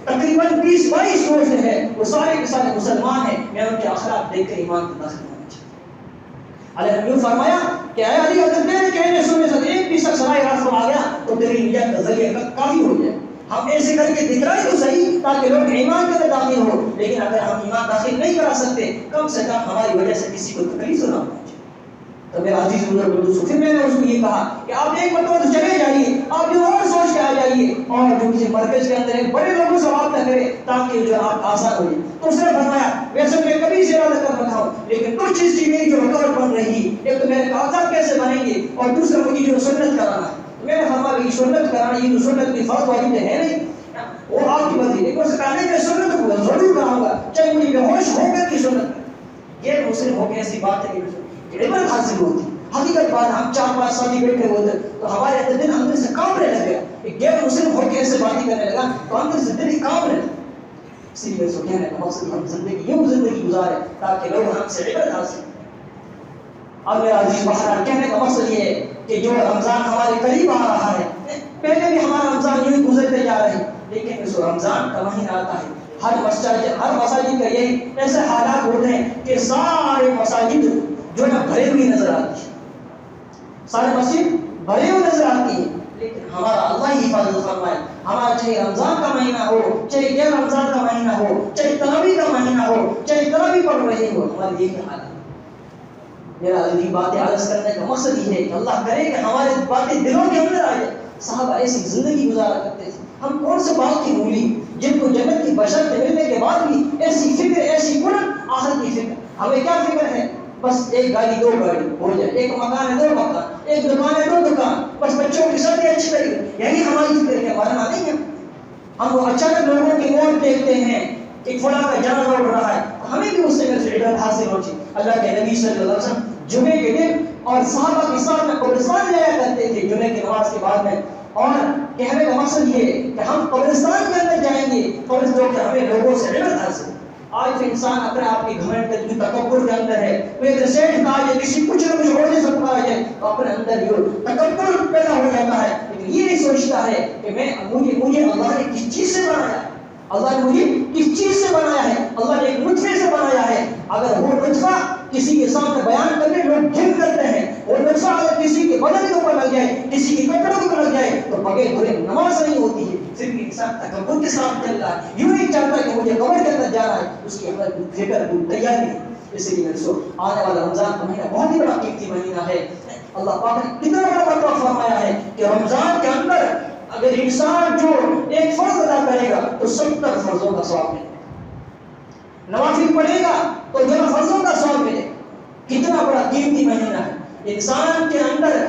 تقریباً 20-22 دوست ہیں, وہ سارے کے سارے مسلمان ہیں, میں ان کے اخلاق دیکھ کر ایمان کے داخل ہونا چاہتا ہوں. علیہ نے فرمایا کہ اے علی اگر تیرے کہنے سننے سے ایک بھی شخص رائے راست میں آ گیا تو تیری نجات کا ذریعہ کافی ہو جائے. ہم ایسے کر کے دکھائیں تو صحیح تاکہ لوگ ایمان کے اندر داخل ہو, لیکن اگر ہم ایمان داخل نہیں کرا سکتے کم سے کم ہماری وجہ سے کسی کو تکلیف نہ ہو. تو میرا عزیز بزرگ دوستو, پھر میں نے اس کو یہ کہا کہ آپ ایک مرتبہ تو چلے جائیے, اور جو کسی مرکز کے اندر ہے بڑے لوگوں سے رابطہ کرے تاکہ جو آپ آسان ہو جائے. تو اس نے فرمایا ویسے میں کبھی سے ارادہ کر رکھا ہوں لیکن کچھ چیز کی میری جو رکاوٹ بن رہی ہے، ایک تو میرے کاغذات کیسے بنیں گے اور دوسرا مجھے جو سنت کرانا ہے. میں نے فرمایا کہ سنت کرانا یہ تو سنت کی فرض واجب ہے نہیں، وہ آپ کی مرضی ہے. اس کہنے میں سنت کو ضرور کراؤں گا چاہے مجھے بے ہوش ہو کر کی سنت. یہ مسلم ہو کے ایسی بات ہے کہ عبرت حاصل ہوتی. حقیقت بات ہم 4-5 ساتھی بیٹھے ہوتے تو ہمارے اندر اندر سے کانپنے لگے. ایک غیر مسلم ہو کے ایسے باتیں کرنے لگا تو اندر سے دل کانپنے لگا. اسی لیے سو کہنے کا مقصد ہم زندگی یوں زندگی گزارے تاکہ لوگ ہم سے عبرت حاصل. اب میرا عزیز بہرحال کہنے کا مقصد یہ ہے کہ جو رمضان ہمارے قریب آ رہا ہے، پہلے بھی ہمارا رمضان یوں ہی گزرتے جا رہے ہیں لیکن اس رمضان کا مہینہ آتا ہے ہر مساجد کا یہی ایسے حالات ہوتے ہیں کہ سارے مساجد جو ہے بھرے ہوئی نظر آتی ہے، سارے مسجد بھرے ہوئے نظر آتی ہے. لیکن ہمارا اللہ ہی حفاظت فرمائے، ہمارا چاہے رمضان کا مہینہ ہو چاہے غیر رمضان کا مہینہ ہو چاہے تراویح کا مہینہ ہو چاہے تراویح پڑھ رہے ہو، ہماری یہی حالت. میرا یہ باتیں عرض کرنے کا مقصد یہ ہے کہ اللہ کرے کہ ہمارے باتیں دلوں کے اندر آ جائے. صحابہ ایسی زندگی گزارا کرتے تھے، ہم کون سے بات کی بھولی جن کو جنت کی بشرط ملنے کے بعد بھی ایسی فکر ایسی قرب آخرت کی فکر. ہمیں کیا فکر ہے؟ بس ایک گاڑی 2 گاڑی ہو جائے، ایک مکان ہے 2 مکان، ایک دکان ہے 2 دکان، بس بچوں کی شادی اچھی طریقے، یہی ہماری فکر ہے. ہمارا نہیں ہے. ہم وہ اچانک لوگوں کی موت دیکھتے ہیں کہ فلاں کا جنازہ اٹھ رہا ہے، ہمیں بھی اس سے عبرت حاصل ہوتی. اللہ کے نبی صلی اللہ علیہ وسلم جمعے کے دن اور صحابہ کے ساتھ میں قبرستان جایا کرتے تھے جمعے کی نماز کے بعد میں. اور کہنے کا مقصد یہ ہے کہ ہم قبرستان کے اندر جائیں گے قبرستان کے ہمیں لوگوں سے عبرت حاصل. آج انسان اپنے آپ کی گھمنڈ کے تکبر کے اندر ہے، وہ ایک سیٹ کہا جائے کسی کچھ نہ کچھ ہو سے پکڑا جائے تو اپنے اندر یہ تکبر پیدا ہو جاتا ہے. لیکن یہ نہیں سوچتا ہے کہ مجھے اللہ نے کس چیز سے بنایا ہے، اللہ نے مجھے کس چیز سے بنایا ہے. اللہ نے ایک نطفے سے بنایا ہے. اگر وہ نطفہ کسی کے سامنے بیان کرنے لوگ گھن کرتے ہیں، وہ نطفہ اگر کسی کے بدن کے اوپر لگ جائے کسی کے کپڑوں کے اوپر لگ جائے تو بغیر دھوئے نماز نہیں ہوتی ہے. صرف انسان تکبر کے ساتھ چل رہا ہے، یوں نہیں چاہتا کہ مجھے قبر کے اندر جانا ہے، اس کی اندر فکر تیاری ہے. اسی لیے سو آنے والا رمضان کا مہینہ بہت ہی بڑا قیمتی مہینہ ہے. اللہ پاک نے کتنا بڑا مطلب فرمایا ہے کہ رمضان کے اندر اگر انسان جو ایک فرض ادا کرے گا تو 70 فرضوں کا ثواب ملے گا، نوافل پڑھے گا تو 11 فرضوں کا ثواب ملے گا. کتنا بڑا قیمتی مہینہ ہے. انسان کے اندر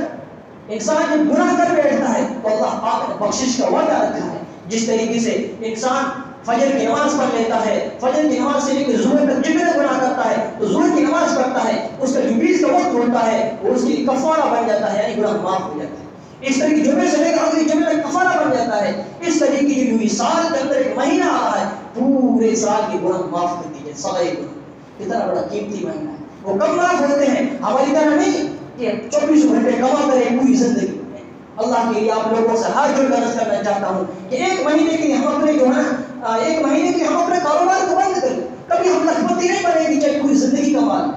انسان جب گناہ کر بیٹھتا ہے تو اللہ پاک نے بخشش کا وعدہ رکھا ہے. جس طریقے سے انسان فجر کی نماز پڑھ لیتا ہے، فجر کی نماز سے لے کر ظہر تک جتنے گناہ کرتا ہے تو ظہر کی نماز پڑھتا ہے، اس کا جو 20 کا وقت ہوتا ہے وہ اس کے لیے کفارہ بن جاتا ہے، یعنی گناہ معاف ہو جاتے ہیں. اس طریقے جمعے سے لے کر اگلی جمعے تک کفارہ بن جاتا ہے. اس طریقے کی جو سال کے اندر ایک مہینہ آ رہا ہے پورے سال کے گناہ معاف کر دیجیے. صغائر گناہ کتنا بڑا قیمتی مہینہ ہے. وہ کم معاف ہوتے ہیں، ہماری طرح نہیں کہ 24 گھنٹے کما کریں پوری زندگی. اللہ کے لیے آپ لوگوں سے ہاتھ جوڑ کر عرض کرنا چاہتا ہوں کہ ایک مہینے کے لیے ہم اپنے جو ہے ایک مہینے کے لیے ہم اپنے کاروبار کو بند کریں. کبھی ہم لکھپتی نہیں بنے گی چاہے پوری زندگی کا مال.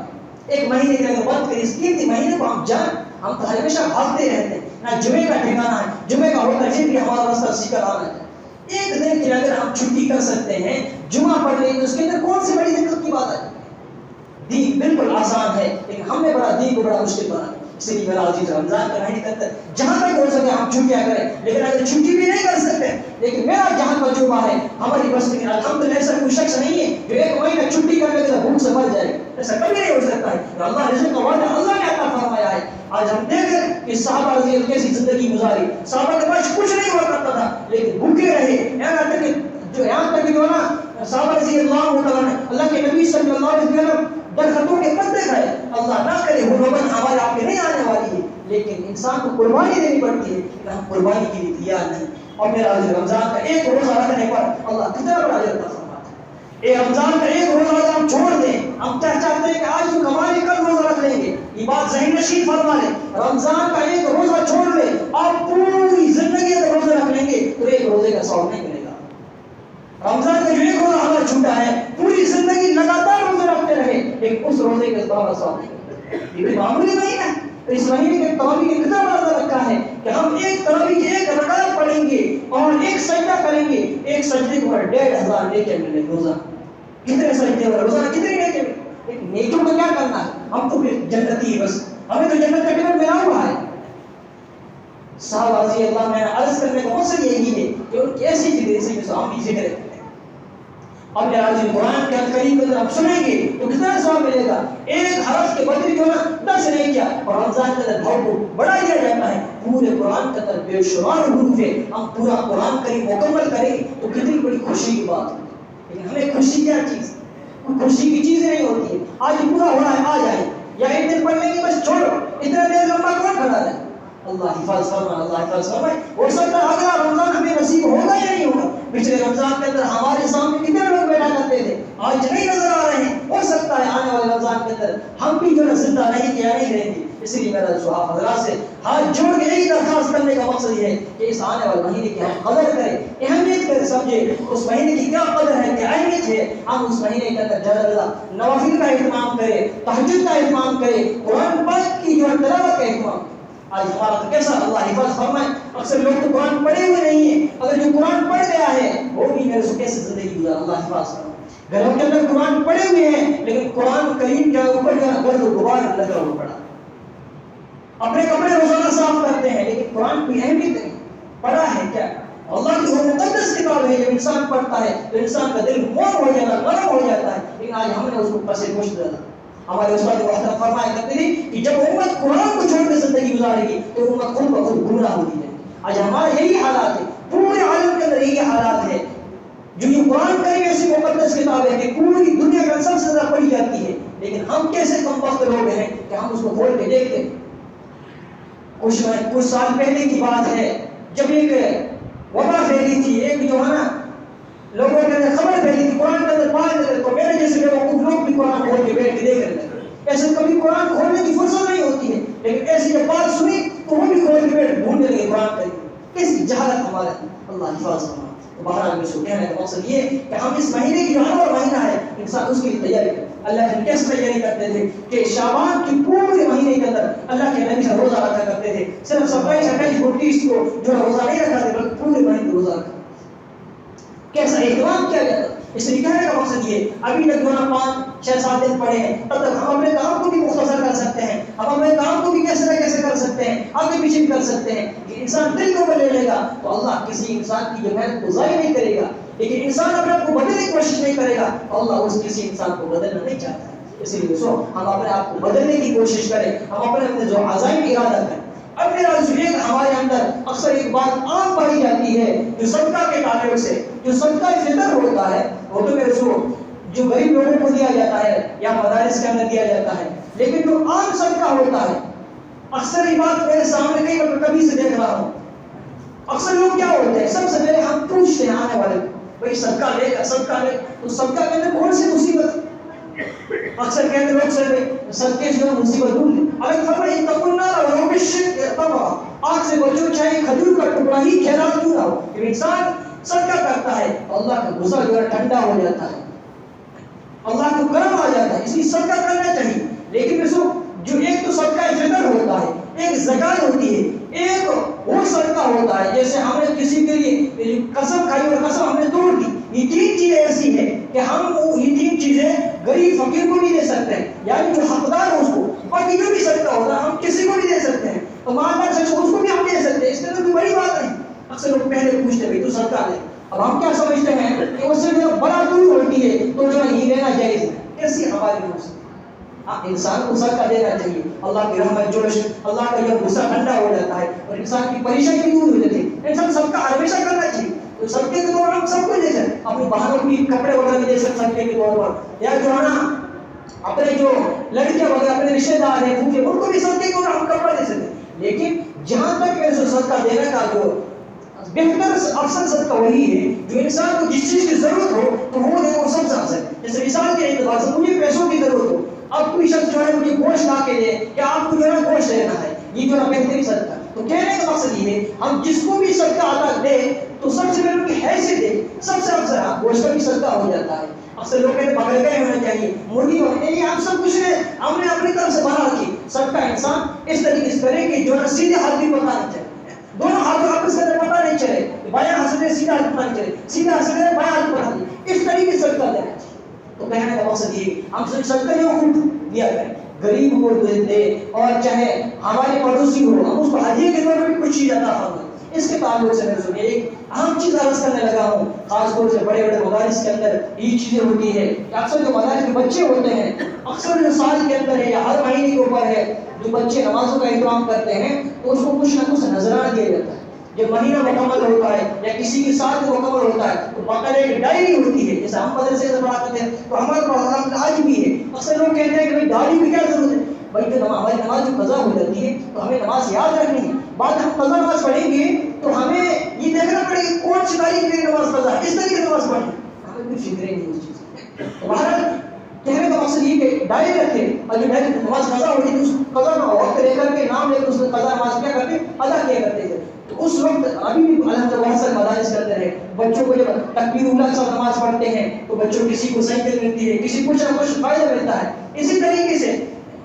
ایک مہینے کے اگر بند کریں اس قیمتی مہینے کو ہم جان ہم تو ہمیشہ بھاگتے رہتے ہیں. نہ جمعے کا ٹھکانا ہے، جمعے کا ہوتا ہے بھی ہمارا راستہ سیکھا آنا ہے. ایک دن کی اگر ہم چھٹی کر سکتے ہیں جمعہ پڑھ لیں تو اس کے اندر کون سی بڑی دقت کی بات ہے. دین بالکل آسان ہے لیکن ہم نے دین کو بڑا مشکل بنا. اس لیے میرا عزیز رمضان کا مہینہ کے اندر جہاں تک ہو سکے ہم چھٹیاں کریں، لیکن اگر چھٹی بھی نہیں کر سکتے لیکن میرا جہاں تجربہ ہے ہماری بس میں الحمدللہ ایسا کوئی شخص نہیں ہے جو ایک مہینہ چھٹی کرنے کے بعد بھوک سے مر جائے. ایسا کبھی نہیں ہو سکتا ہے. اللہ رزق کا وعدہ اللہ نے عطا فرمایا ہے. آج ہم دیکھیں کہ صحابہ رضی اللہ کیسی زندگی گزاری. صحابہ کے پاس کچھ نہیں ہوا کرتا تھا لیکن بھوکے رہے. یہاں تک کہ جو نا صحابہ رضی اللہ عنہ اللہ کے نبی صلی اللہ علیہ وسلم درختوں کے پتے کھائے. اللہ نہ کرے وہ نوبت ہمارے آپ کے نہیں آنے والی ہے لیکن انسان کو قربانی دینی پڑتی ہے کہ ہم قربانی کے لیے تیار نہیں. اور میرا رمضان کا ایک روزہ رکھنے پر اللہ کتنا بڑا اجر عطا فرماتا ہے. یہ رمضان کا ایک روزہ اگر ہم چھوڑ دیں، ہم کیا چاہتے ہیں کہ آج تو کمانے کل روزہ رکھ لیں گے، یہ بات ذہن نشین فرما لیں. رمضان کا ایک روزہ چھوڑ لیں آپ پوری زندگی اگر روزہ رکھ لیں گے تو ایک روزے کا ثواب نہیں ملے گا. رمضان کا جو ایک روزہ ہمارا چھوٹا ہے پوری زندگی لگاتار روزے رکھتے رہے لیکن اس روزے کے برابر ثواب نہیں ملے گا. یہ معمولی نہیں ہے. اس مہینے کے تراویح کے کتنا بڑا رکھا ہے کہ ہم ایک تراویح کی ایک رکعت پڑھیں گے اور ایک سجدہ کریں گے، ایک سجدے کے اوپر 1500 نیکی ملے گی. روزہ کتنے سجدے اور روزہ کتنے نیکی ملے. ایک نیکیوں کو کیا کرنا ہے، ہم تو پھر جنتی بس، ہمیں تو جنت کا ٹکٹ ملا ہوا ہے. صحابہ رضی اللہ عنہ عرض کرنے کا مقصد یہی ہے کہ ان کی ایسی ذکر جیسے عام ذکر ہے. اب لہٰذا قرآن کے کریم کے اندر آپ سنیں گے تو کتنا ثواب ملے گا. ایک حرف کے بدلے جو ہے 10 نہیں کیا اور رمضان کے اندر بھاؤ کو بڑھا دیا جاتا ہے. پورے قرآن کے اندر بے شمار حروف ہے. ہم پورا قرآن کریم مکمل کریں تو کتنی بڑی خوشی کی بات ہے. لیکن ہمیں خوشی کیا چیز, خوشی کی چیزیں نہیں ہوتی ہے. آج پورا ہو رہا ہے آ جائے, یا ایک دن پڑھ لیں گے بس چھوڑو, اتنا دیر لمبا کون کھڑا ہے. اللہ حفاظ فرمائے, اللہ حفاظ فرمائے. ہو سکتا ہے اگلا رمضان ہمیں نصیب ہوگا یا نہیں ہوگا. پچھلے رمضان کے اندر ہمارے سامنے کتنے لوگ بیٹھا کرتے تھے, آج نہیں نظر آ رہے ہیں. ہو سکتا ہے آنے والے رمضان کے اندر ہم بھی جو ہے زندہ نہیں کیا نہیں رہیں گے. اس لیے میرا صحابہ حضرات سے ہاتھ جوڑ کے یہی درخواست کرنے کا مقصد یہ ہے کہ اس آنے والے مہینے کی ہم قدر کریں, اہمیت کریں, سمجھیں اس مہینے کی کیا قدر ہے, کیا اہمیت ہے. ہم اس مہینے کے اندر زیادہ نوافل کا اہتمام کریں, تہجد کا اہتمام کریں, قرآن پاک کی جو ہے تلاوت کا اہتمام. آج ہمارا تو کیسا, اللہ حفاظ فرمائے, اکثر لوگ تو قرآن پڑھے ہوئے نہیں ہیں. اگر جو قرآن پڑھ گیا ہے وہ بھی میرے سے کیسے زندگی گزار, اللہ حفاظ فرمائے. گھروں کے اندر قرآن پڑھے ہوئے ہیں لیکن قرآن کریم کے اوپر جو گرد و غبار لگا ہوا پڑا. اپنے کپڑے روزانہ صاف کرتے ہیں لیکن قرآن کی اہمیت نہیں, پڑھا ہے کیا. اللہ کی وہ مقدس کتاب ہے, جب انسان پڑھتا ہے تو انسان کا دل موم ہو جاتا ہے, نرم ہو جاتا ہے. لیکن آج ہم نے اس کو پس گوش ڈالا. ہمارے استاد محترم فرمایا کرتے تھے کہ جب امت قرآن کو چھوڑ کے زندگی گزارے گی تو امت خود بخود گمراہ ہوتی ہے. آج ہمارا یہی حالات ہے, پورے عالم کے اندر یہی حالات ہے. جو یہ قرآن کریم ایسی مقدس کتاب ہے کہ پوری دنیا میں سب سے زیادہ پڑھی جاتی ہے, لیکن ہم کیسے کم وقت لوگ ہیں کہ ہم اس کو کھول کے دیکھتے ہیں. کچھ سال پہلے کی بات ہے جب ایک وبا پھیلی تھی, ایک جو ہے نا لوگوں کے اندر خبر پھیلی تھی قرآن کے اندر پڑھ لیتے, تو میرے جیسے بیوقوف لوگ بھی قرآن کھول کے بیٹھ کے دیکھ رہے تھے. ایسے کبھی قرآن کھولنے کی فرصت نہیں ہوتی ہے, لیکن ایسی جب بات سنی تو وہ بھی کھول کے بیٹھ ڈھونڈنے لگے قرآن کریم. کیسی جہالت ہمارے, اللہ حفاظ فرمائے. تو بہرحال میں سے کہنے کا مقصد یہ ہے کہ ہم اس مہینے کی جو ہر مہینہ ہے انسان اس کی تیاری کرے. اللہ نے کیسے تیاری کرتے تھے کہ شعبان کی پورے مہینے کے اندر اللہ کے نبی سے روزہ رکھا کرتے تھے. صرف 27-28 کو جو روزہ نہیں رکھا تھے بلکہ پورے مہینے روزہ رکھا. کیسا اہتمام کیا جاتا. اس لیے کہنے کا مقصد یہ, ابھی تک جو ہے 5-6-7 دن پڑے ہیں, تب تک ہم اپنے کام کو بھی مختصر کر سکتے ہیں, ہم اپنے کام کو بھی کیسے نہ کیسے کر سکتے ہیں, آگے پیچھے بھی کر سکتے ہیں. کہ انسان دل کو لے لے گا تو اللہ کسی انسان کی جو محنت کو ضائع نہیں کرے گا. لیکن انسان اپنے آپ کو بدلنے کی کوشش نہیں کرے گا تو اللہ اس کسی انسان کو بدلنا نہیں چاہتا ہے. اس لیے دوستوں ہم اپنے آپ کو بدلنے کی کوشش کریں, ہم اپنے جو عزائم ارادہ کریں. اب میرا ایک ہمارے اندر اکثر ایک بات عام پائی جاتی ہے جو صدقہ کے تعلق سے, جو صدقہ فطر ہوتا ہے وہ تو میرے جو غریب لوگوں کو دیا جاتا ہے یا مدارس کے اندر دیا جاتا ہے, لیکن جو عام صدقہ ہوتا ہے اکثر یہ بات میرے سامنے کئی میں کبھی سے دیکھ رہا ہوں. اکثر لوگ کیا ہوتے ہیں, سب سے پہلے ہم پوچھتے ہیں آنے والے بھائی صدقہ لے گا, صدقہ لے, تو صدقہ کے اندر کون سی مصیبت. اکثر کہتے ہیں لوگ صدقے جو مصیبت دور لیں. اگر فرمائے اتقوا النار ولو بالشق تمرہ, آگ سے بچو چاہے کھجور کا ٹکڑا ہی خیرات کیوں نہ ہو. کہ انسان صدقہ کرتا ہے اللہ کا غصہ جو ہے ٹھنڈا ہو جاتا ہے, اللہ کو کرم آ جاتا ہے. اس لیے صدقہ کرنا چاہیے. لیکن جو ایک تو صدقہ فطر ہوتا ہے, ایک زکات ہوتی ہے, ایک وہ صدقہ ہوتا ہے جیسے ہم نے کسی کے لیے قسم کھائی اور قسم ہم نے توڑ دی. یہ 3 چیزیں ایسی ہیں کہ ہم یہ 3 چیزیں غریب فقیر کو نہیں دے سکتے ہیں, یعنی جو حقدار ہے اس کو. باقی جو بھی صدقہ ہوتا ہے ہم کسی کو نہیں دے سکتے ہیں, تو مالدار شخص اس کو بھی ہم دے سکتے ہیں. اس میں تو کوئی بڑی بات نہیں. اکثر لوگ پہلے پوچھتے ہیں تو صدقہ دے. اب ہم کیا سمجھتے ہیں کہ اس سے جو بڑا دور ہوتی ہے تو جو یہ لینا جائز ہے. کیسی ہماری روح سے انسان کو صدقہ دینا چاہیے. اللہ کی رحمت جوش, اللہ کا یہ غصہ ٹھنڈا ہو جاتا ہے اور انسان کی پریشانی دور ہو جاتی ہے. انسان صدقہ ہمیشہ کرنا چاہیے. تو صدقے کے طور پر ہم سب کو دے سکتے, اپنی بہنوں کی کپڑے وغیرہ بھی دے سکتے صدقے کے طور پر, یا جو ہے نا اپنے جو لڑکیاں وغیرہ اپنے رشتے دار ہیں پھوپھے ان کو بھی صدقے کے طور پر ہم کپڑا دے سکتے. لیکن جہاں تک ایسے صدقہ دینے کا جو بہتر افضل صدقہ وہی ہے جو انسان کو جس چیز کی ضرورت ہو تو وہ دے, وہ سب سے افضل. جیسے مثال کے اعتبار سے مجھے پیسوں کی ضرورت ہو, اب کوئی شخص جو ہے مجھے گوشت لا کے دے کہ آپ کو جو ہے گوشت لینا ہے, یہ جو ہے بہترین صدقہ. تو کہنے کا مقصد یہ ہے ہم جس کو بھی صدقہ عطا دے تو سب سے پہلے ان کی حیثیت دے, سب سے افضل گوشت کا بھی صدقہ ہو جاتا ہے. اکثر لوگ کہتے ہیں بکرے کا ہونا چاہیے, مرغی ہونا چاہیے, ہم سب کچھ نے ہم نے اپنی طرف سے بنا رکھی. صدقہ انسان اس طریقے سے کرے کہ جو ہے سیدھے ہاتھ بھی پتہ نہیں چلے, دونوں ہاتھوں آپس کے اندر پتہ نہیں چلے, بایاں ہاتھ سے سیدھا ہاتھ پتہ نہیں چلے, سیدھا ہاتھ سے بایاں ہاتھ پتہ نہیں, اس طریقے سے صدقہ دینا چاہیے. تو کہنے کا مقصد یہ ہم صدقہ جو خوب دیا کریں. غریب کو دیتے اور چاہے ہمارے پڑوسی ہو ہم اس کو ہدیے کے طور پر بھی کچھ چیز عطا فرمائیں. اس کے تعلق سے میں سنیے ایک اہم چیز عرض کرنے لگا ہوں. خاص طور سے بڑے بڑے مدارس کے اندر یہ چیزیں ہوتی ہے کہ اکثر جو مدارس کے بچے ہوتے ہیں اکثر جو سال کے اندر ہے یا ہر مہینے کے اوپر ہے جو بچے نمازوں کا اہتمام کرتے ہیں تو اس کو کچھ نہ کچھ نذرانہ دیا جاتا ہے. جب مہینہ مکمل ہوتا ہے یا کسی کے ساتھ مکمل ہوتا ہے تو باقاعدہ ایک ڈائری ہوتی ہے. جیسے ہم مدرسے سے پڑھاتے ہیں تو ہمارے پاس آج بھی ہے. اکثر لوگ کہتے ہیں کہ بھائی ڈائری کی کیا ضرورت ہے؟ بھائی تو ہماری نماز جو قضا ہو جاتی ہے تو ہمیں نماز یاد رکھنی ہے. بعد ہم قضا نماز پڑھیں گے تو ہمیں یہ دیکھنا پڑے گا کون سی تاریخ میں نماز قضا ہے, اس طریقے سے نماز پڑھیں. ہمیں کوئی فکر نہیں اس چیز کی. بہرحال کہنے کا مقصد یہ کہ ڈائری رکھے اور جو ڈائری نماز قضا ہوتی ہے اس قضا کا وقت لے کر کے نام لے کر اس میں قضا نماز کیا کرتے ادا کیا کرتے تھے. تو اس وقت ابھی بھی الحمدللہ بہت سارے مدارس کے اندر ہے بچوں کو جب تکبیر اولیٰ کے ساتھ نماز پڑھتے ہیں تو بچوں کسی کو سجدے ملتی ہے, کسی کو کچھ نہ کچھ فائدہ ملتا ہے. اسی طریقے سے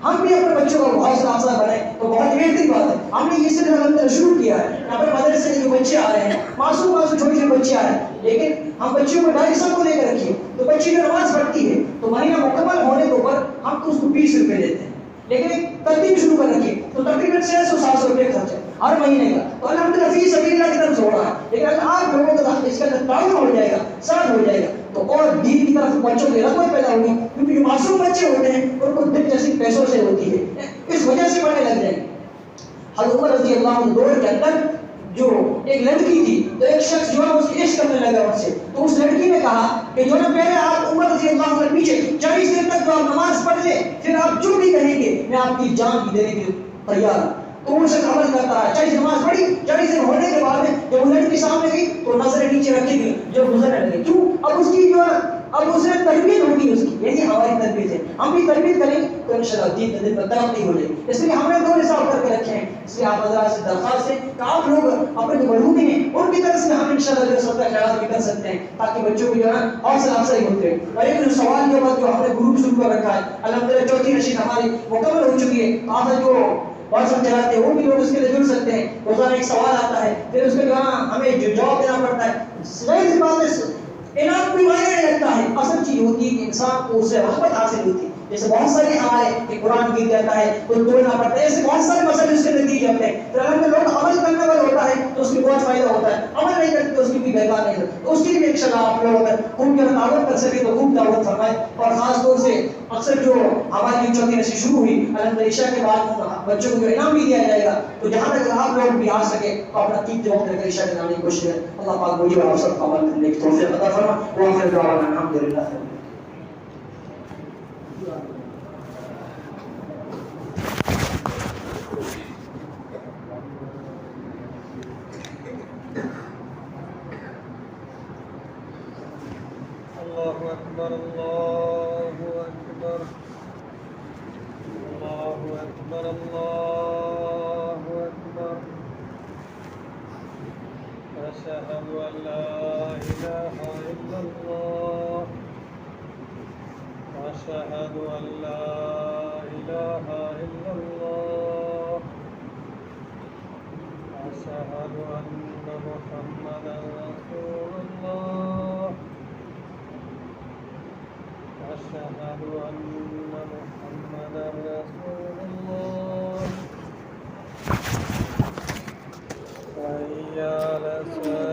ہم بھی اپنے بچوں کو حوصلہ افزا بنائیں تو بہت بہترین بات ہے. ہم نے یہ سلسلہ الحمدللہ شروع کیا ہے. اپنے مدرسے کے جو بچے آ رہے ہیں معصوم چھوٹے چھوٹے بچے آ رہے ہیں لیکن ہم بچوں کو ڈائری سب کو لے کر رکھیے تو بچی جو نماز پڑھتی ہے تو مہینہ مکمل ہونے کے اوپر ہم تو اس کو 20 روپے دیتے ہیں. لیکن ایک ترتیب شروع کر رکھیے تو تقریباً 600-700 روپے خرچ ہے ہر مہینے کا. تو الحمدللہ فی سبیل اللہ کی طرف سے ہو رہا ہے. لیکن اگر آپ لوگوں کے ساتھ اس کا تعاون ہو جائے گا, ساتھ ہو جائے گا تو اور دین کی طرف بچوں کی رغبت پیدا ہوگی. کیونکہ جو معصوم بچے ہوتے ہیں ان کو دلچسپی پیسوں سے ہوتی ہے, اس وجہ سے پڑھنے لگ جائیں گے. حضرت عمر رضی اللہ عنہ دور کے اندر جو ایک لڑکی تھی تو ایک شخص جو ہے اس کی عشق کرنے لگا ان سے. تو اس لڑکی نے کہا کہ جو ہے پہلے آپ عمر رضی اللہ عنہ کے پیچھے 40 دن تک جو آپ نماز پڑھ لیں پھر آپ جو بھی کہیں گے میں آپ کی جان بھی دینے کے لیے تیار ہوں. تو وہ شخص عمل کرتا رہا. 40 نماز پڑھی, 40 دن ہونے کے بعد جب وہ لڑکی سامنے گئی تو نظریں نیچے رکھی گئی جو گزرنے لگی. کیوں؟ اب اس کی جو ہے اب اس نے تربیت ہوگی اس کی. یہی ہماری تربیت ہے. ہم بھی تربیت کریں تو انشاءاللہ دین کے دن پر ترقی ہو جائے گی. اس لیے ہم نے دو نصاب کر کے رکھے ہیں. اس لیے آپ حضرات سے درخواست ہے کہ آپ لوگ اپنے جو بڑھو ہیں ان کی طرف سے ہم انشاءاللہ جو سب کا خیال بھی کر سکتے ہیں تاکہ بچوں کو جو ہے حوصلہ افزائی ہوتی ہے. اور ایک جو سوال کے بعد جو ہم نے گروپ شروع کر رکھا ہے الحمدللہ چوتھی نشست ہماری مکمل ہو چکی ہے. آپ جو واٹس ایپ چلاتے ہیں وہ بھی لوگ اس کے لیے جڑ سکتے ہیں. روزانہ ایک سوال آتا ہے پھر اس کے جو ہمیں جو جواب دینا پڑتا ہے. ظاہر سی بات ہے انعام کوئی معنی نہیں رکھتا ہے. اصل چیز ہوتی ہے کہ انسان کو اس سے رحمت حاصل ہوتی ہے. جیسے بہت سارے ہمارے کہ قرآن گر جاتا ہے کوئی توڑنا پڑتا ہے, ایسے بہت سارے مسئلے اس کے نتیجے ہوتے ہیں. تو اگر لوگ عمل کرنے والا ہوتا ہے تو اس کی بہت فائدہ ہوتا ہے, عمل نہیں کرتے تو اس کی بھی بیکار نہیں ہوتا. تو اس کے لیے انشاءاللہ آپ لوگ اگر خوب کی دعوت کر سکے تو خوب دعوت فرمائیں. اور خاص طور سے اکثر جو ہماری چوتھی نشست شروع ہوئی الحمدللہ عشاء کے بعد بچوں کو جو انعام بھی دیا جائے گا تو جہاں تک آپ لوگ بھی آ سکے تو اپنا قیمتی وقت لے کر عشاء کے نام کی کوشش کریں. اللہ پاک مجھے اور آپ سب کو عمل کرنے کی توفیق عطا فرمائے. وآخر دعوانا الحمدللہ. اللہ اکبر اللہ اکبر اللہ اکبر اللہ اکبر اشہد ان لا الہ الا اللہ اشہد ان لا الہ الا اللہ اشہد ان محمدا رسول اللہ اشہد ان محمدا رسول اللہ حی علی الصلاۃ